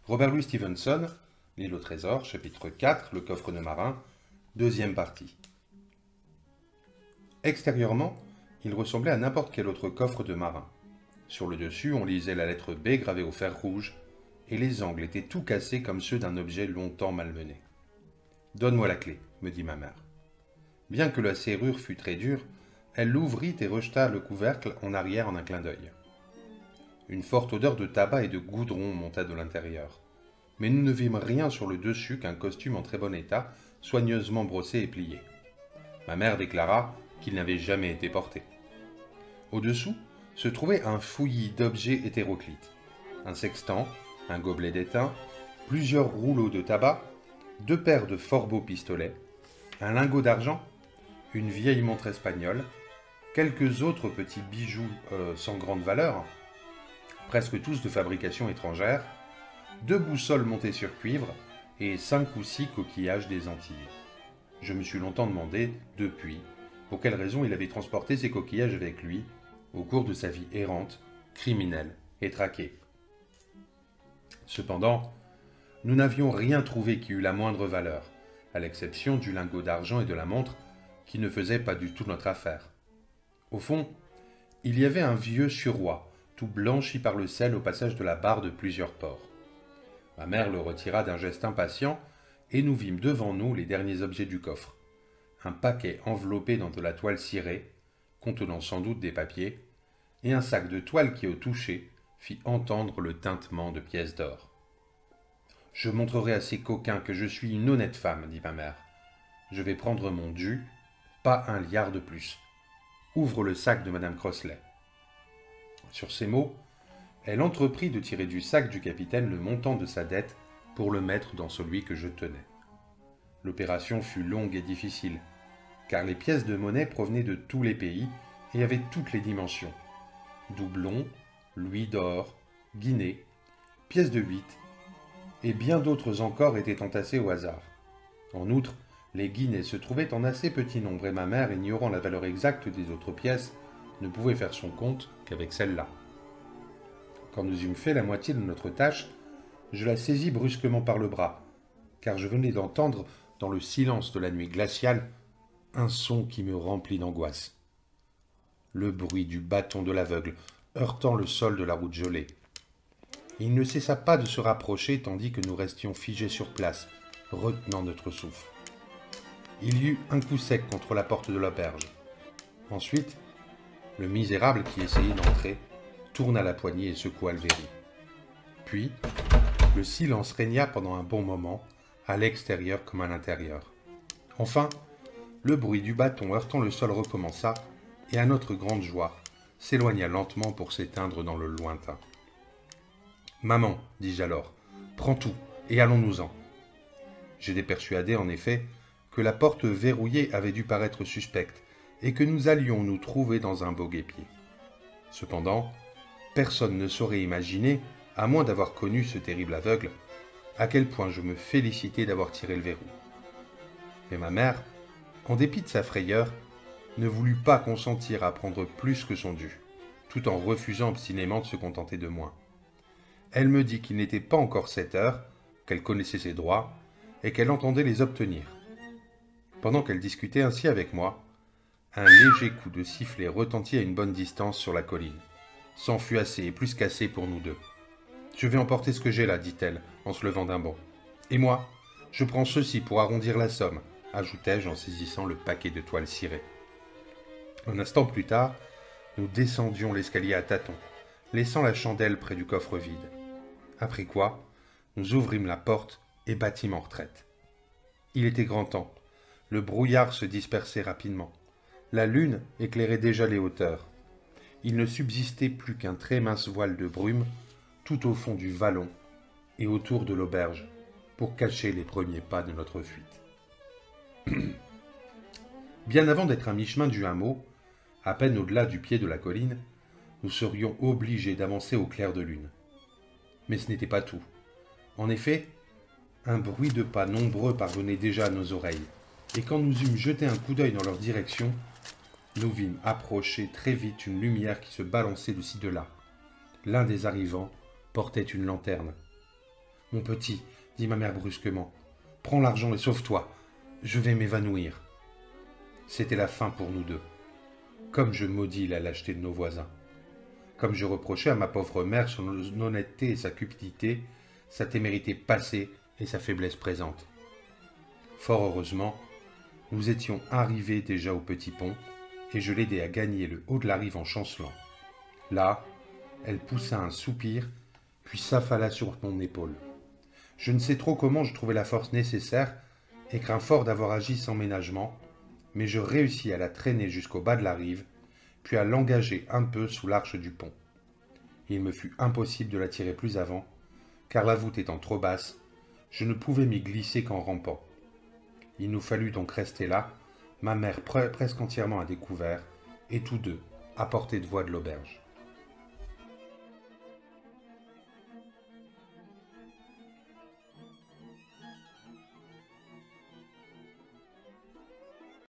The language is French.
Robert Louis Stevenson, L'île au trésor, chapitre 4, le coffre de marin, deuxième partie. Extérieurement, il ressemblait à n'importe quel autre coffre de marin. Sur le dessus, on lisait la lettre B gravée au fer rouge, et les angles étaient tout cassés comme ceux d'un objet longtemps malmené. « Donne-moi la clé, » me dit ma mère. Bien que la serrure fût très dure, elle l'ouvrit et rejeta le couvercle en arrière en un clin d'œil. Une forte odeur de tabac et de goudron monta de l'intérieur. Mais nous ne vîmes rien sur le dessus qu'un costume en très bon état, soigneusement brossé et plié. Ma mère déclara qu'il n'avait jamais été porté. Au-dessous se trouvait un fouillis d'objets hétéroclites. Un sextant, un gobelet d'étain, plusieurs rouleaux de tabac, 2 paires de fort beaux pistolets, un lingot d'argent, une vieille montre espagnole, quelques autres petits bijoux sans grande valeur, presque tous de fabrication étrangère, 2 boussoles montées sur cuivre et 5 ou 6 coquillages des Antilles. Je me suis longtemps demandé, depuis, pour quelle raison il avait transporté ces coquillages avec lui au cours de sa vie errante, criminelle et traquée. Cependant, nous n'avions rien trouvé qui eût la moindre valeur, à l'exception du lingot d'argent et de la montre qui ne faisaient pas du tout notre affaire. Au fond, il y avait un vieux suroît, tout blanchi par le sel au passage de la barre de plusieurs pores. Ma mère le retira d'un geste impatient et nous vîmes devant nous les derniers objets du coffre. Un paquet enveloppé dans de la toile cirée, contenant sans doute des papiers, et un sac de toile qui, au toucher, fit entendre le tintement de pièces d'or. « Je montrerai à ces coquins que je suis une honnête femme, » dit ma mère. « Je vais prendre mon dû, pas un liard de plus. Ouvre le sac de madame Crossley. » Sur ces mots, elle entreprit de tirer du sac du capitaine le montant de sa dette pour le mettre dans celui que je tenais. L'opération fut longue et difficile, car les pièces de monnaie provenaient de tous les pays et avaient toutes les dimensions. Doublons, louis d'or, guinées, pièces de 8, et bien d'autres encore étaient entassées au hasard. En outre, les guinées se trouvaient en assez petit nombre et ma mère, ignorant la valeur exacte des autres pièces, ne pouvait faire son compte qu'avec celle-là. Quand nous eûmes fait la moitié de notre tâche, je la saisis brusquement par le bras, car je venais d'entendre, dans le silence de la nuit glaciale, un son qui me remplit d'angoisse. Le bruit du bâton de l'aveugle heurtant le sol de la route gelée. Il ne cessa pas de se rapprocher tandis que nous restions figés sur place, retenant notre souffle. Il y eut un coup sec contre la porte de l'auberge. Ensuite, le misérable qui essayait d'entrer tourna la poignée et secoua le verrou. Puis, le silence régna pendant un bon moment, à l'extérieur comme à l'intérieur. Enfin, le bruit du bâton heurtant le sol recommença, et à notre grande joie, s'éloigna lentement pour s'éteindre dans le lointain. « Maman, dis-je alors, prends tout, et allons-nous-en. » J'étais persuadé, en effet, que la porte verrouillée avait dû paraître suspecte, et que nous allions nous trouver dans un beau guêpier. Cependant, personne ne saurait imaginer, à moins d'avoir connu ce terrible aveugle, à quel point je me félicitais d'avoir tiré le verrou. Mais ma mère, en dépit de sa frayeur, ne voulut pas consentir à prendre plus que son dû, tout en refusant obstinément de se contenter de moins. Elle me dit qu'il n'était pas encore 7 heures, qu'elle connaissait ses droits, et qu'elle entendait les obtenir. Pendant qu'elle discutait ainsi avec moi, un léger coup de sifflet retentit à une bonne distance sur la colline. C'en fut assez et plus qu'assez pour nous deux. « Je vais emporter ce que j'ai là, dit-elle, en se levant d'un bond. Et moi, je prends ceci pour arrondir la somme, ajoutai-je en saisissant le paquet de toile cirée. Un instant plus tard, nous descendions l'escalier à tâtons, laissant la chandelle près du coffre vide. Après quoi, nous ouvrîmes la porte et battîmes en retraite. Il était grand temps. Le brouillard se dispersait rapidement. La lune éclairait déjà les hauteurs. Il ne subsistait plus qu'un très mince voile de brume tout au fond du vallon et autour de l'auberge pour cacher les premiers pas de notre fuite. Bien avant d'être à mi-chemin du hameau, à peine au-delà du pied de la colline, nous serions obligés d'avancer au clair de lune. Mais ce n'était pas tout. En effet, un bruit de pas nombreux parvenait déjà à nos oreilles, et quand nous eûmes jeté un coup d'œil dans leur direction, nous vîmes approcher très vite une lumière qui se balançait de ci de là. L'un des arrivants portait une lanterne. Mon petit, dit ma mère brusquement, prends l'argent et sauve-toi. Je vais m'évanouir. C'était la fin pour nous deux. Comme je maudis la lâcheté de nos voisins. Comme je reprochais à ma pauvre mère son honnêteté et sa cupidité, sa témérité passée et sa faiblesse présente. Fort heureusement, nous étions arrivés déjà au petit pont, et je l'aidai à gagner le haut de la rive en chancelant. Là, elle poussa un soupir, puis s'affala sur mon épaule. Je ne sais trop comment je trouvai la force nécessaire, et crains fort d'avoir agi sans ménagement, mais je réussis à la traîner jusqu'au bas de la rive, puis à l'engager un peu sous l'arche du pont. Il me fut impossible de la tirer plus avant, car la voûte étant trop basse, je ne pouvais m'y glisser qu'en rampant. Il nous fallut donc rester là, ma mère presque entièrement à découvert, et tous deux à portée de voix de l'auberge.